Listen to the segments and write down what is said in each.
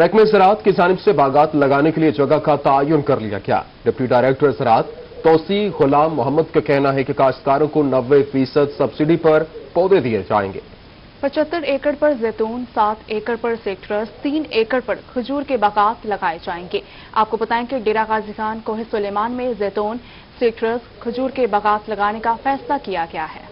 محکمہ زراعت کی جانب سے باغات لگانے کے لیے جگہ کا تعین کر لیا گیا۔ ڈپٹی ڈائریکٹر زراعت توسیع غلام محمد کا کہنا ہے کہ کاشتکاروں کو 90% سبسڈی پر پودے دیے جائیں گے۔ 75 ایکڑ پر زیتون، 7 ایکڑ پر سیکٹرس، 3 ایکڑ پر کھجور کے باغات لگائے جائیں گے۔ آپ کو بتائیں کہ ڈیرہ غازی خان کوہ سلیمان میں زیتون، سیکٹرس، کھجور کے باغات لگانے کا فیصلہ کیا گیا ہے۔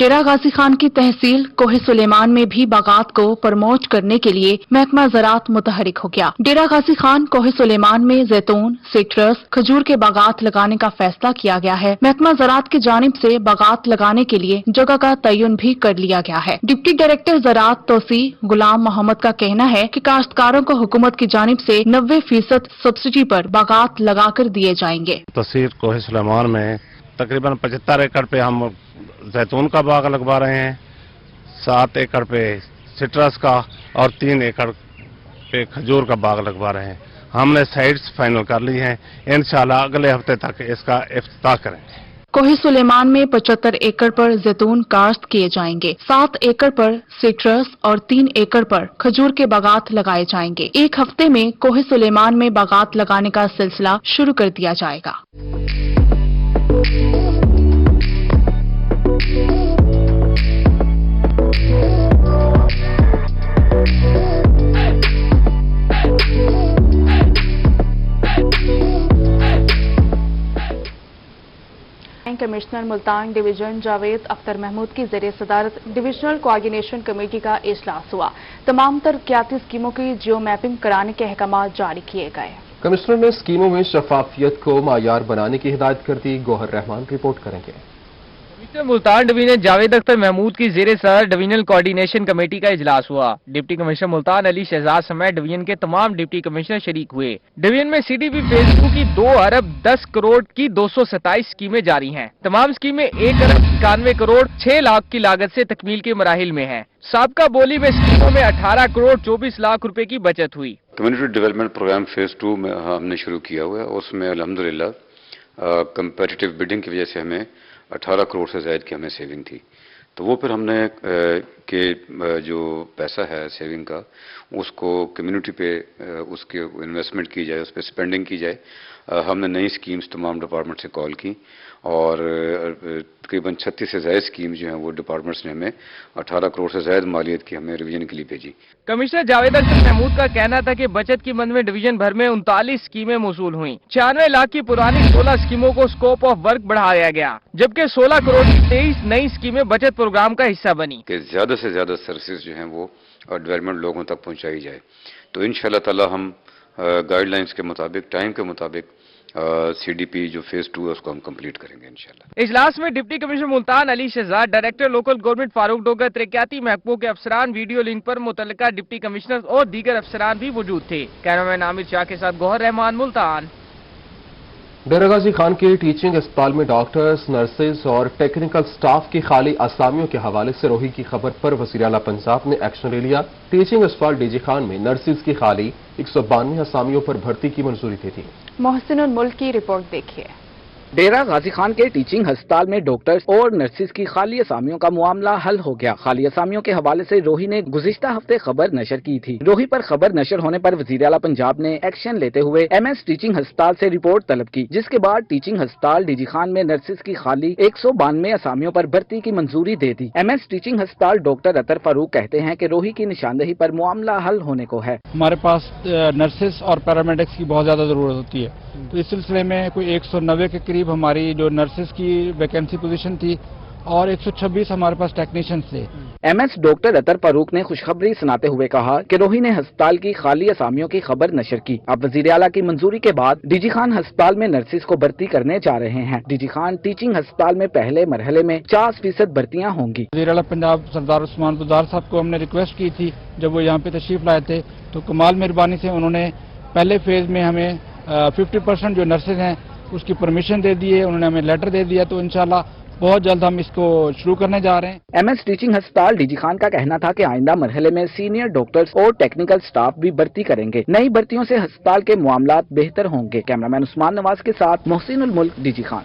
ڈیرہ غازی خان کی تحصیل کوہ سلیمان میں بھی باغات کو پروموٹ کرنے کے لیے محکمہ زراعت متحرک ہو گیا۔ ڈیرہ غازی خان کوہ سلیمان میں زیتون، سیکٹرس، کھجور کے باغات لگانے کا فیصلہ کیا گیا ہے۔ محکمہ زراعت کی جانب سے باغات لگانے کے لیے جگہ کا تعین بھی کر لیا گیا ہے۔ ڈپٹی ڈائریکٹر زراعت توسیع غلام محمد کا کہنا ہے کہ کاشتکاروں کو حکومت کی جانب سے 90% سبسڈی پر باغات لگا کر دیے جائیں گے۔ تحصیل کوہ سلیمان میں تقریباً 75 ایکڑ پہ ہم زیتون کا باغ لگوا رہے ہیں، 7 ایکڑ پہ سٹرس کا اور 3 ایکڑ پہ کھجور کا باغ لگوا رہے ہیں۔ ہم نے سائٹس فائنل کر لی ہیں، انشاءاللہ اگلے ہفتے تک اس کا افتتاح کریں گے۔ کوہ سلیمان میں 75 ایکڑ پر زیتون کاشت کیے جائیں گے، 7 ایکڑ پر سٹرس اور 3 ایکڑ پر کھجور کے باغات لگائے جائیں گے۔ ایک ہفتے میں کوہ سلیمان میں باغات لگانے کا سلسلہ شروع کر دیا جائے گا۔ کمشنر ملتان ڈویژن جاوید اختر محمود کی زیر صدارت ڈویژنل کوآرڈینیشن کمیٹی کا اجلاس ہوا۔ تمام ترقیاتی اسکیموں کی جیو میپنگ کرانے کے احکامات جاری کیے گئے۔ کمشنر نے اسکیموں میں شفافیت کو معیار بنانے کی ہدایت کر دی۔ گوہر رحمان رپورٹ کریں گے۔ کمشنر ملتان ڈویژن جاوید اختر محمود کی زیر صدر ڈویژنل کوآرڈینیشن کمیٹی کا اجلاس ہوا۔ ڈپٹی کمشنر ملتان علی شہزاد سمیت ڈویژن کے تمام ڈپٹی کمشنر شریک ہوئے۔ ڈویژن میں CDP فیز 2 کی 2 ارب 10 کروڑ کی 227 اسکیمیں جاری ہیں۔ تمام اسکیمیں 1 ارب 91 کروڑ 6 لاکھ کی لاگت سے تکمیل کے مراحل میں ہیں۔ سابقہ بولی میں اسکیموں میں 18 کروڑ 24 لاکھ روپے کی بچت ہوئی۔ کمیونٹی ڈیولپمنٹ پروگرام فیز 2 میں ہم نے شروع کیا ہوا ہے، اس میں الحمدللہ کمپیٹیٹیو بڈنگ کی وجہ سے ہمیں 18 کروڑ سے زائد کی ہمیں سیونگ تھی، تو وہ پھر ہم نے کہ جو پیسہ ہے سیونگ کا اس کو کمیونٹی پہ اس کے انویسٹمنٹ کی جائے، اس پہ اسپینڈنگ کی جائے۔ ہم نے نئی اسکیمز تمام ڈپارٹمنٹ سے کال کی اور تقریباً 36 سے زائد اسکیم جو ہیں وہ ڈپارٹمنٹس نے ہمیں 18 کروڑ سے زائد مالیت کی ہمیں ریویژن کے لیے بھیجی۔ کمشنر جاوید اختر محمود کا کہنا تھا کہ بچت کی مد میں ڈویژن بھر میں 39 اسکیمیں موصول ہوئیں۔ 96 لاکھ کی پرانی 16 اسکیموں کو اسکوپ آف ورک بڑھایا گیا، جبکہ 16 کروڑ کی 23 نئی اسکیمیں بچت پروگرام کا حصہ بنی کہ زیادہ سے زیادہ سروسز جو ہیں وہ ڈیولپمنٹ لوگوں تک پہنچائی جائے، تو انشاءاللہ تعالی ہم گائیڈ لائنز کے مطابق، ٹائم کے مطابق CDP جو فیز 2 ہے اس کو ہم کمپلیٹ کریں گے انشاءاللہ۔ اجلاس میں ڈپٹی کمشنر ملتان علی شہزاد، ڈائریکٹر لوکل گورنمنٹ فاروق ڈوگر، ترقیاتی محکموں کے افسران، ویڈیو لنک پر متعلقہ ڈپٹی کمشنر اور دیگر افسران بھی موجود تھے۔ کیمرامین عامر شاہ کے ساتھ گوہر رحمان، ملتان۔ ڈیرہ غازی خان کے ٹیچنگ اسپتال میں ڈاکٹرز، نرسز اور ٹیکنیکل سٹاف کی خالی اسامیوں کے حوالے سے روئی کی خبر پر وزیر اعلیٰ پنجاب نے ایکشن لے لیا۔ ٹیچنگ اسپتال ڈی جی خان میں نرسز کی خالی 192 اسامیوں پر بھرتی کی منظوری دے دی۔ محسن الملک کی رپورٹ دیکھیے۔ ڈیرہ غازی خان کے ٹیچنگ ہسپتال میں ڈاکٹرز اور نرسز کی خالی اسامیوں کا معاملہ حل ہو گیا۔ خالی اسامیوں کے حوالے سے روہی نے گزشتہ ہفتے خبر نشر کی تھی۔ روہی پر خبر نشر ہونے پر وزیر اعلیٰ پنجاب نے ایکشن لیتے ہوئے MS ٹیچنگ ہسپتال سے رپورٹ طلب کی، جس کے بعد ٹیچنگ ہسپتال ڈی جی خان میں نرسز کی خالی 192 اسامیوں پر بھرتی کی منظوری دے دی۔ MS ٹیچنگ ہسپتال ڈاکٹر اطہر فاروق کہتے ہیں کہ روہی کی نشاندہی پر معاملہ حل ہونے کو ہے۔ ہمارے پاس نرسز اور پیرامیڈکس کی بہت زیادہ ضرورت ہوتی ہے، تو اس سلسلے میں کوئی 190 کے قریب ہماری جو نرسز کی ویکینسی پوزیشن تھی اور 126 ہمارے پاس ٹیکنیشینز تھے۔ MS ڈاکٹر اطہر فاروق نے خوشخبری سناتے ہوئے کہا کہ روہی نے ہسپتال کی خالی اسامیوں کی خبر نشر کی۔ اب وزیر اعلیٰ کی منظوری کے بعد ڈی جی خان ہسپتال میں نرسز کو بھرتی کرنے جا رہے ہیں۔ ڈی جی خان ٹیچنگ ہسپتال میں پہلے مرحلے میں 50% بھرتیاں ہوں گی۔ وزیر اعلیٰ پنجاب سردار عثمان بزدار صاحب کو ہم نے ریکویسٹ کی تھی جب وہ یہاں پہ تشریف لائے تھے، تو کمال مہربانی سے انہوں نے پہلے فیز میں ہمیں 50% جو نرسز ہیں اس کی پرمیشن دے دی ہے، انہوں نے ہمیں لیٹر دے دیا، تو انشاءاللہ بہت جلد ہم اس کو شروع کرنے جا رہے ہیں۔ MS ٹیچنگ ہسپتال ڈی جی خان کا کہنا تھا کہ آئندہ مرحلے میں سینئر ڈاکٹرز اور ٹیکنیکل سٹاف بھی بھرتی کریں گے۔ نئی بھرتیوں سے ہسپتال کے معاملات بہتر ہوں گے۔ کیمرامین عثمان نواز کے ساتھ محسن الملک، ڈی جی خان۔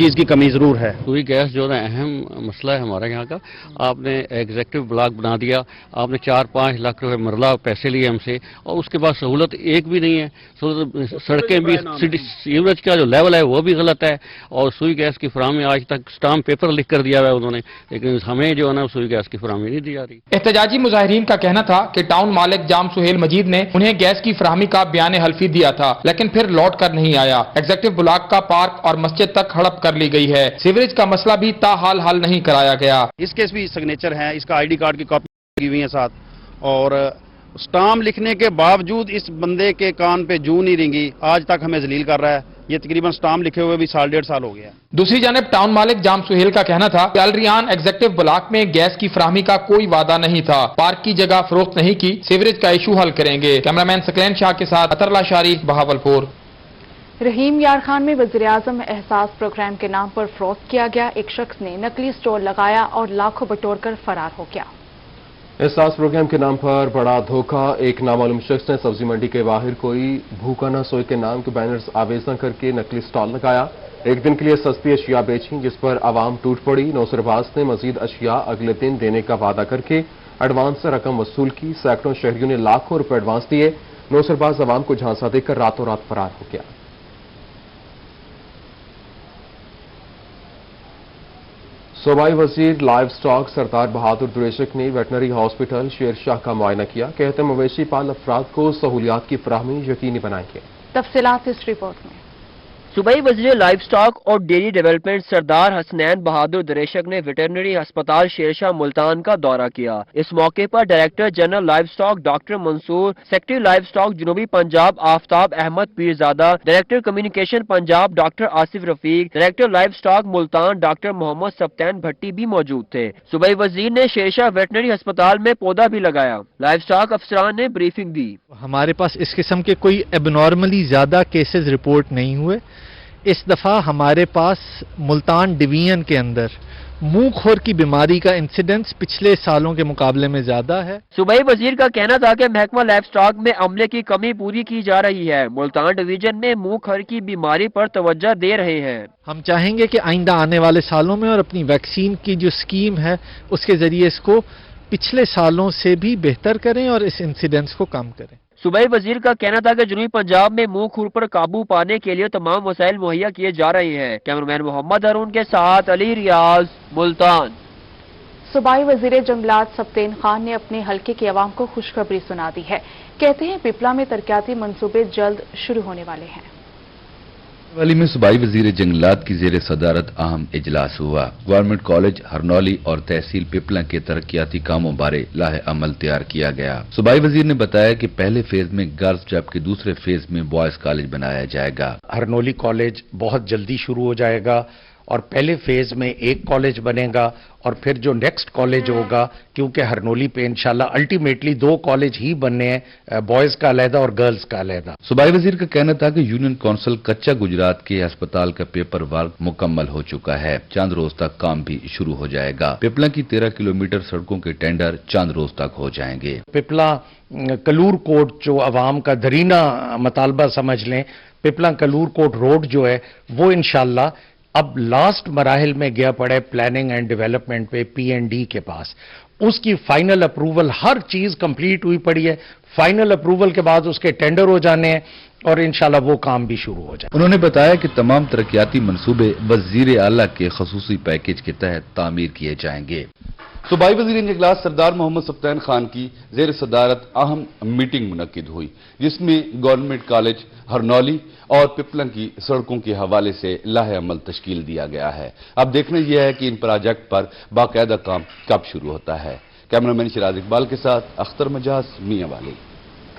چیز کی کمی ضرور ہے. سوئی گیس جو ہے اہم مسئلہ ہے ہمارے یہاں کا. آپ نے ایگزیکٹو بلاک بنا دیا, آپ نے 4-5 لاکھ روپے مرلہ پیسے لیے ہم سے, اور اس کے بعد سہولت ایک بھی نہیں ہے. سڑکیں بھی, سیوریج کا جو لیول ہے وہ بھی غلط ہے, اور سوئی گیس کی فراہمی آج تک اسٹامپ پیپر لکھ کر دیا ہوا ہے انہوں نے, لیکن ہمیں جو ہے نا سوئی گیس کی فراہمی نہیں دی جا رہی. احتجاجی مظاہرین کا کہنا تھا کہ ٹاؤن مالک جام سہیل مجید نے انہیں گیس کی فراہمی کا بیان حلفی دیا تھا, لیکن پھر لوٹ کر نہیں آیا. ایگزیکٹو بلاک کا پارک اور مسجد تک ہڑپ کر لی گئی ہے. سیوریج کا مسئلہ بھی تاحال حل نہیں کرایا گیا. اس کیس بھی سگنیچر ہیں, اس کا آئی ڈی کارڈ کی کاپی لگی ہوئی ہے ساتھ, اور اسٹامپ لکھنے کے باوجود اس بندے کے کان پہ جوں نہیں رنگی, آج تک ہمیں ذلیل کر رہا ہے. یہ تقریباً اسٹامپ لکھے ہوئے بھی 1.5 سال ہو گیا. دوسری جانب ٹاؤن مالک جام سہیل کا کہنا تھا کہ الریان ایگزیکٹو بلاک میں گیس کی فراہمی کا کوئی وعدہ نہیں تھا, پارک کی جگہ فروخت نہیں کی, سیوریج کا ایشو حل کریں گے. کیمرامین سکلین شاہ کے ساتھ اطر اللہ شاری, بہاولپور. رحیم یار خان میں وزیراعظم احساس پروگرام کے نام پر فروخت کیا گیا. ایک شخص نے نقلی سٹور لگایا اور لاکھوں بٹور کر فرار ہو گیا. احساس پروگرام کے نام پر بڑا دھوکہ. ایک نامعلوم شخص نے سبزی منڈی کے باہر کوئی بھوکا نہ سوئے کے نام کے بینرز آویزاں کر کے نقلی سٹال لگایا. ایک دن کے لیے سستی اشیاء بیچیں, جس پر عوام ٹوٹ پڑی. نوسرباز نے مزید اشیاء اگلے دن دینے کا وعدہ کر کے ایڈوانس سے رقم وصول کی. سینکڑوں شہریوں نے لاکھوں روپے ایڈوانس دیے. نوسرباز عوام کو جھانسا دے کر راتوں رات فرار ہو گیا. صوبائی وزیر لائیو سٹاک سردار بہادر دریشک نے ویٹنری ہاسپٹل شیر شاہ کا معائنہ کیا. کہتے ہیں مویشی پال افراد کو سہولیات کی فراہمی یقینی بنائیں گے. تفصیلات اس رپورٹ میں. صوبائی وزیر لائیو سٹاک اور ڈیری ڈیولپمنٹ سردار حسنین بہادر دریشک نے ویٹرنری ہسپتال شیرشاہ ملتان کا دورہ کیا. اس موقع پر director general livestock doctor Mansoor, secretary livestock جنوبی Punjab Aftab Ahmed Pirzada, director communication Punjab doctor Asif Rafiq, director livestock Multan doctor Muhammad Sibtain Bhatti بھی موجود تھے. صوبائی وزیر نے شیرشاہ ویٹرنری ہسپتال میں پودا بھی لگایا. لائیو سٹاک افسران نے بریفنگ دی. ہمارے پاس اس قسم کے کوئی اب نارملی زیادہ کیسز رپورٹ نہیں ہوئے. اس دفعہ ہمارے پاس ملتان ڈویژن کے اندر منہ خور کی بیماری کا انسیڈنس پچھلے سالوں کے مقابلے میں زیادہ ہے. صوبائی وزیر کا کہنا تھا کہ محکمہ لائیو سٹاک میں عملے کی کمی پوری کی جا رہی ہے. ملتان ڈویژن میں منہ خور کی بیماری پر توجہ دے رہے ہیں. ہم چاہیں گے کہ آئندہ آنے والے سالوں میں اور اپنی ویکسین کی جو اسکیم ہے اس کے ذریعے اس کو پچھلے سالوں سے بھی بہتر کریں اور اس انسیڈنس کو کم کریں. صوبائی وزیر کا کہنا تھا کہ جنوبی پنجاب میں منہ خور پر قابو پانے کے لیے تمام وسائل مہیا کیے جا رہے ہیں. کیمرمین محمد ہارون کے ساتھ علی ریاض, ملتان. صوبائی وزیر جنگلات سبتین خان نے اپنے حلقے کی عوام کو خوشخبری سنا دی ہے. کہتے ہیں پپلا میں ترقیاتی منصوبے جلد شروع ہونے والے ہیں. والی میں صوبائی وزیر جنگلات کی زیر صدارت اہم اجلاس ہوا. گورنمنٹ کالج ہرنولی اور تحصیل پپلا کے ترقیاتی کاموں بارے لاہ عمل تیار کیا گیا. صوبائی وزیر نے بتایا کہ پہلے فیز میں گرلز جبکہ دوسرے فیز میں بوائز کالج بنایا جائے گا. ہرنولی کالج بہت جلدی شروع ہو جائے گا اور پہلے فیز میں ایک کالج بنے گا اور پھر جو نیکسٹ کالج ہوگا, کیونکہ ہرنولی پہ انشاءاللہ الٹیمیٹلی 2 کالج ہی بننے ہیں, بوائز کا علیحدہ اور گرلز کا علیحدہ. صوبائی وزیر کا کہنا تھا کہ یونین کونسل کچا گجرات کے ہسپتال کا پیپر ورک مکمل ہو چکا ہے. چند روز تک کام بھی شروع ہو جائے گا. پپلا کی 13 کلومیٹر سڑکوں کے ٹینڈر چند روز تک ہو جائیں گے. پپلا کلور کوٹ جو عوام کا درینہ مطالبہ سمجھ لیں, پپلا کلور کوٹ روڈ جو ہے وہ انشاءاللہ اب لاسٹ مراحل میں گیا پڑے پلاننگ اینڈ ڈیولپمنٹ پہ PND کے پاس. اس کی فائنل اپروول, ہر چیز کمپلیٹ ہوئی پڑی ہے. فائنل اپروول کے بعد اس کے ٹینڈر ہو جانے ہیں اور انشاءاللہ وہ کام بھی شروع ہو جائے. انہوں نے بتایا کہ تمام ترقیاتی منصوبے وزیر اعلیٰ کے خصوصی پیکیج کے تحت تعمیر کیے جائیں گے. صوبائی وزیر جنگلات سردار محمد سبتین خان کی زیر صدارت اہم میٹنگ منعقد ہوئی, جس میں گورنمنٹ کالج ہرنولی اور پپلا کی سڑکوں کے حوالے سے لاہ عمل تشکیل دیا گیا ہے. اب دیکھنا یہ ہے کہ ان پروجیکٹ پر باقاعدہ کام کب شروع ہوتا ہے. کیمرامین شراز اقبال کے ساتھ اختر مجاز, میاں والی.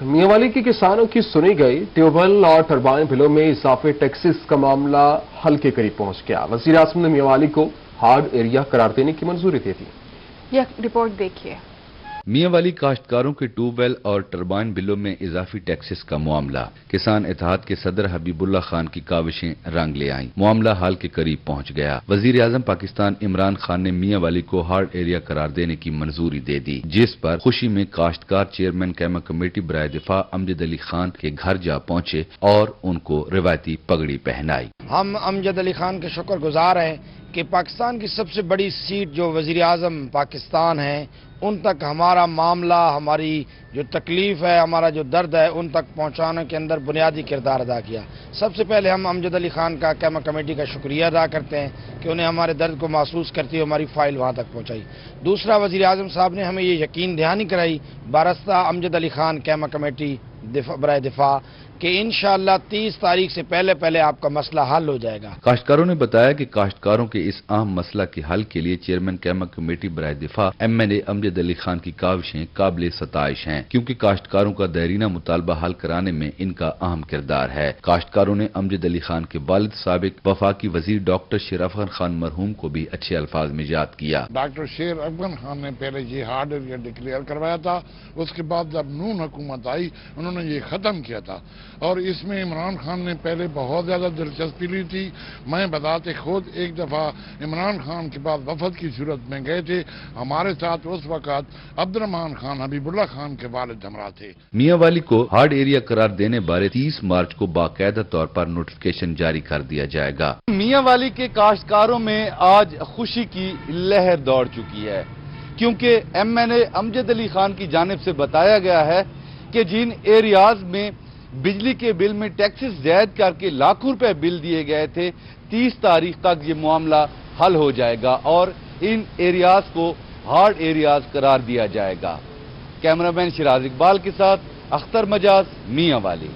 میاں والی کے کسانوں کی سنی گئی. ٹیوبویل اور ٹربائن بلوں میں اضافی ٹیکسز کا معاملہ حل کے قریب پہنچ گیا. وزیر اعظم نے میاں والی کو ہارڈ ایریا قرار دینے کی منظوری دے دی. یہ رپورٹ دیکھیے. میاں والی کاشتکاروں کے ٹیوب ویل اور ٹربائن بلوں میں اضافی ٹیکسز کا معاملہ. کسان اتحاد کے صدر حبیب اللہ خان کی کاوشیں رنگ لے آئیں. معاملہ حل کے قریب پہنچ گیا. وزیر اعظم پاکستان عمران خان نے میاں والی کو ہارڈ ایریا قرار دینے کی منظوری دے دی, جس پر خوشی میں کاشتکار چیئرمین قیمہ کمیٹی برائے دفاع امجد علی خان کے گھر جا پہنچے اور ان کو روایتی پگڑی پہنائی. ہم امجد علی خان کے شکر گزار ہیں کہ پاکستان کی سب سے بڑی سیٹ جو وزیر اعظم پاکستان ہیں ان تک ہمارا معاملہ، ہماری جو تکلیف ہے، ہمارا جو درد ہے ان تک پہنچانے کے اندر بنیادی کردار ادا کیا۔ سب سے پہلے ہم امجد علی خان کا کیما کمیٹی کا شکریہ ادا کرتے ہیں کہ انہیں ہمارے درد کو محسوس کرتی ہوئے ہماری فائل وہاں تک پہنچائی۔ دوسرا، وزیر اعظم صاحب نے ہمیں یہ یقین دہانی کرائی بارستہ امجد علی خان کیما کمیٹی برائے دفاع کہ انشاءاللہ 30 تاریخ سے پہلے آپ کا مسئلہ حل ہو جائے گا۔ کاشتکاروں نے بتایا کہ کاشتکاروں کے اس اہم مسئلہ کے حل کے لیے چیئرمین کیما کمیٹی برائے دفاع MNA امجد علی خان کی کاوشیں قابل ستائش ہیں، کیونکہ کاشتکاروں کا دیرینہ مطالبہ حل کرانے میں ان کا اہم کردار ہے۔ کاشتکاروں نے امجد علی خان کے والد سابق وفاقی وزیر ڈاکٹر شیر افغان خان مرحوم کو بھی اچھے الفاظ میں یاد کیا۔ ڈاکٹر شیر افغان خان نے پہلے یہ ہارڈ ایریا ڈکلیئر کروایا تھا، اس کے بعد جب نون حکومت آئی انہوں نے یہ ختم کیا تھا، اور اس میں عمران خان نے پہلے بہت زیادہ دلچسپی لی تھی۔ میں بذات خود ایک دفعہ عمران خان کے بعد وفد کی صورت میں گئے تھے، ہمارے ساتھ اس وقت عبد الرحمان خان حبیب اللہ خان کے والد ہمراہ تھے۔ میاں والی کو ہارڈ ایریا قرار دینے بارے 30 مارچ کو باقاعدہ طور پر نوٹیفکیشن جاری کر دیا جائے گا۔ میاں والی کے کاشتکاروں میں آج خوشی کی لہر دوڑ چکی ہے، کیونکہ MNA امجد علی خان کی جانب سے بتایا گیا ہے کہ جن ایریاز میں بجلی کے بل میں ٹیکسز زائد کر کے لاکھوں روپے بل دیے گئے تھے، 30 تاریخ تک یہ معاملہ حل ہو جائے گا اور ان ایریاز کو ہارڈ ایریاز قرار دیا جائے گا۔ کیمرہ مین شراز اقبال کے ساتھ اختر مجاز، میاں والی۔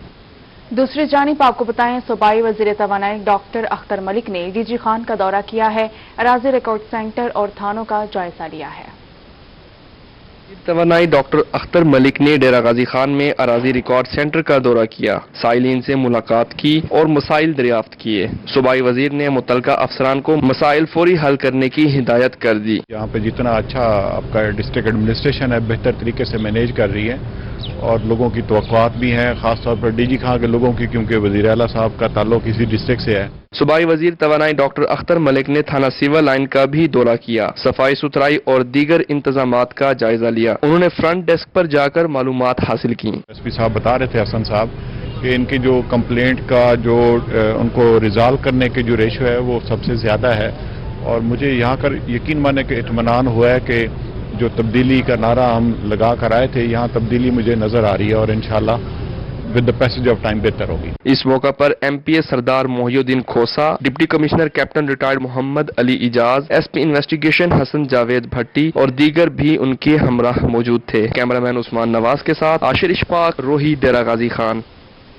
دوسری جانب آپ کو بتائیں صوبائی وزیر توانائی ڈاکٹر اختر ملک نے DG خان کا دورہ کیا ہے، اراضی ریکارڈ سینٹر اور تھانوں کا جائزہ لیا ہے۔ توانائی ڈاکٹر اختر ملک نے ڈیرہ غازی خان میں اراضی ریکارڈ سینٹر کا دورہ کیا، سائلین سے ملاقات کی اور مسائل دریافت کیے۔ صوبائی وزیر نے متعلقہ افسران کو مسائل فوری حل کرنے کی ہدایت کر دی۔ یہاں پہ جتنا اچھا آپ کا ڈسٹرکٹ ایڈمنسٹریشن ہے بہتر طریقے سے مینیج کر رہی ہے اور لوگوں کی توقعات بھی ہیں، خاص طور پر DG خان کے لوگوں کی، کیونکہ وزیر اعلیٰ صاحب کا تعلق اسی ڈسٹرکٹ سے ہے۔ صوبائی وزیر توانائی ڈاکٹر اختر ملک نے تھانہ سیول لائن کا بھی دورہ کیا، صفائی ستھرائی اور دیگر انتظامات کا جائزہ لیا۔ انہوں نے فرنٹ ڈیسک پر جا کر معلومات حاصل کی۔ SP صاحب بتا رہے تھے حسن صاحب کہ ان کی جو کمپلینٹ کا جو ان کو ریزالو کرنے کے جو ریشو ہے وہ سب سے زیادہ ہے، اور مجھے یہاں کر یقین مانے کہ اطمینان ہوا ہے کہ جو تبدیلی کا نعرہ ہم لگا کر آئے تھے یہاں تبدیلی مجھے نظر آ رہی ہے اور انشاءاللہ with the passage of time بہتر ہوگی۔ اس موقع پر MPA Sardar Mohiuddin Khosa, deputy commissioner captain retired Muhammad Ali Ijaz, SP investigation Hassan Javed Bhatti اور دیگر بھی ان کے ہمراہ موجود تھے۔ کیمرہ مین عثمان نواز کے ساتھ عاشر اشفاق، روہی، ڈیرہ غازی خان۔